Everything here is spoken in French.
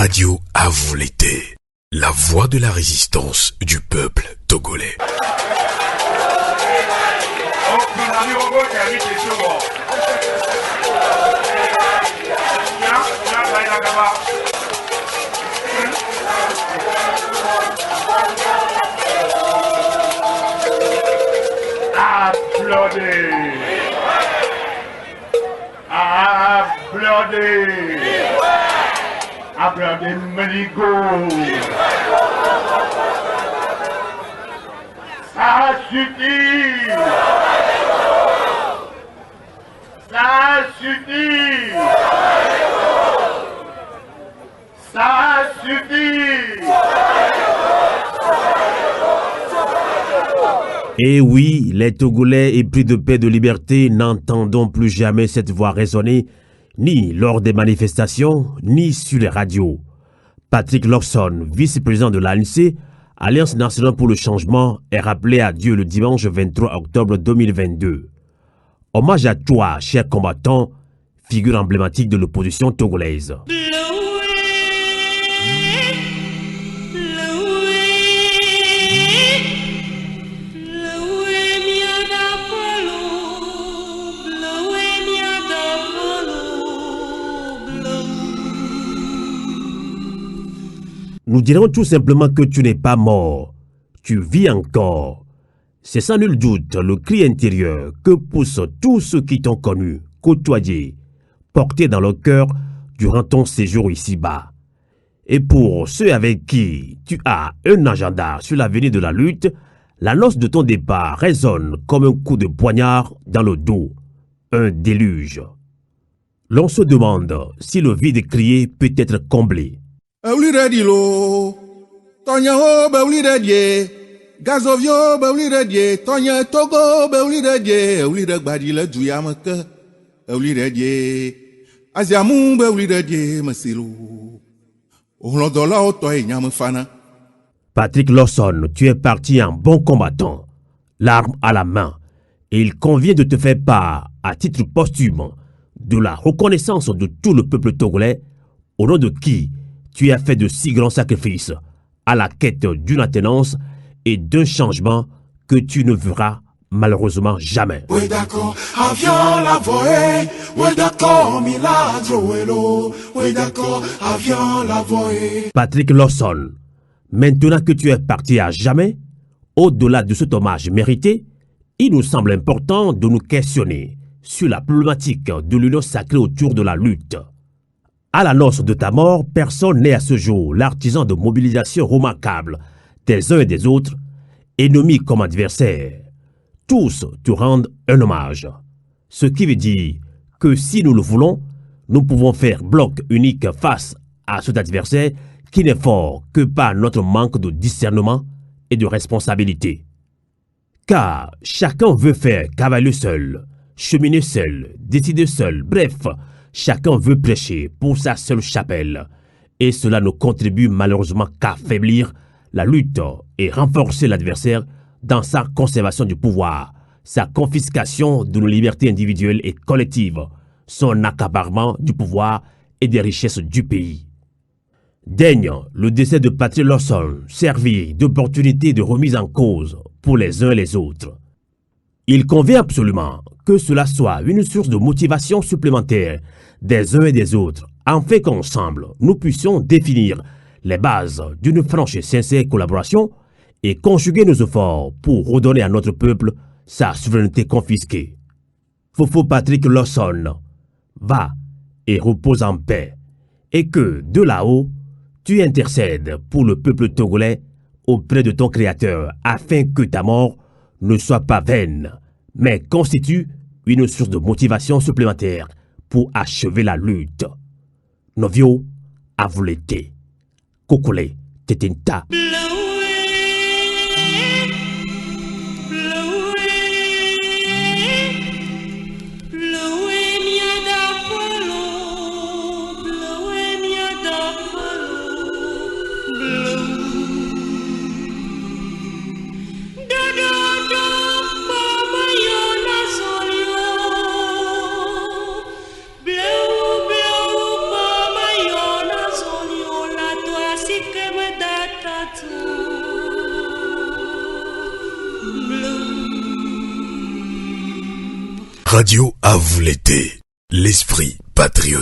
radio à vous l'été. La voix de la résistance du peuple togolais. Applaudez! Applaudez! Applaudez Menigo! Ça suffit! Ça suffit! Ça suffit! Et oui, les Togolais épris de paix et de liberté n'entendons plus jamais cette voix résonner, ni lors des manifestations, ni sur les radios. Patrick Lawson, vice-président de l'ANC, Alliance nationale pour le changement, est rappelé à Dieu le dimanche 23 octobre 2022. Hommage à toi, cher combattant, figure emblématique de l'opposition togolaise. Nous dirons tout simplement que tu n'es pas mort, tu vis encore. C'est sans nul doute le cri intérieur que poussent tous ceux qui t'ont connu, côtoyé, porté dans leur cœur durant ton séjour ici-bas. Et pour ceux avec qui tu as un agenda sur l'avenir de la lutte, l'annonce de ton départ résonne comme un coup de poignard dans le dos, un déluge. L'on se demande si le vide crié peut être comblé. Tonya beuli redie, gazovio beuli redie, Tonya Togo beuli redie, beuli de badile duyamke, beuli redie, Aziamu beuli redie, masilu. Olodola otoy nyamfana. Patrick Lawson, tu es parti en bon combattant, l'arme à la main, et il convient de te faire part, à titre posthume, de la reconnaissance de tout le peuple togolais, au nom de qui tu as fait de si grands sacrifices à la quête d'une attenance et d'un changement que tu ne verras malheureusement jamais. Oui d'accord, avion la voie. Oui d'accord, milagro hello. Oui d'accord, avion la voie. Patrick Lawson, maintenant que tu es parti à jamais, au-delà de cet hommage mérité, il nous semble important de nous questionner sur la problématique de l'union sacrée autour de la lutte. À l'annonce de ta mort, personne n'est à ce jour l'artisan de mobilisation remarquable des uns et des autres, ennemis comme adversaires. Tous te rendent un hommage. Ce qui veut dire que si nous le voulons, nous pouvons faire bloc unique face à cet adversaire qui n'est fort que par notre manque de discernement et de responsabilité. Car chacun veut faire cavalier seul, cheminer seul, décider seul, bref, chacun veut prêcher pour sa seule chapelle. Et cela ne contribue malheureusement qu'à affaiblir la lutte et renforcer l'adversaire dans sa conservation du pouvoir, sa confiscation de nos libertés individuelles et collectives, son accaparement du pouvoir et des richesses du pays. Daigne le décès de Patrick Lawson servir d'opportunité de remise en cause pour les uns et les autres. Il convient absolument que cela soit une source de motivation supplémentaire des uns et des autres, afin qu'ensemble, nous puissions définir les bases d'une franche et sincère collaboration et conjuguer nos efforts pour redonner à notre peuple sa souveraineté confisquée. Fofo Patrick Lawson, va et repose en paix, et que, de là-haut, tu intercèdes pour le peuple togolais auprès de ton Créateur, afin que ta mort ne soit pas vaine, mais constitue une source de motivation supplémentaire pour achever la lutte. Novio, avulete, kokole, tetinta. Radio à vous l'été, l'esprit patriote.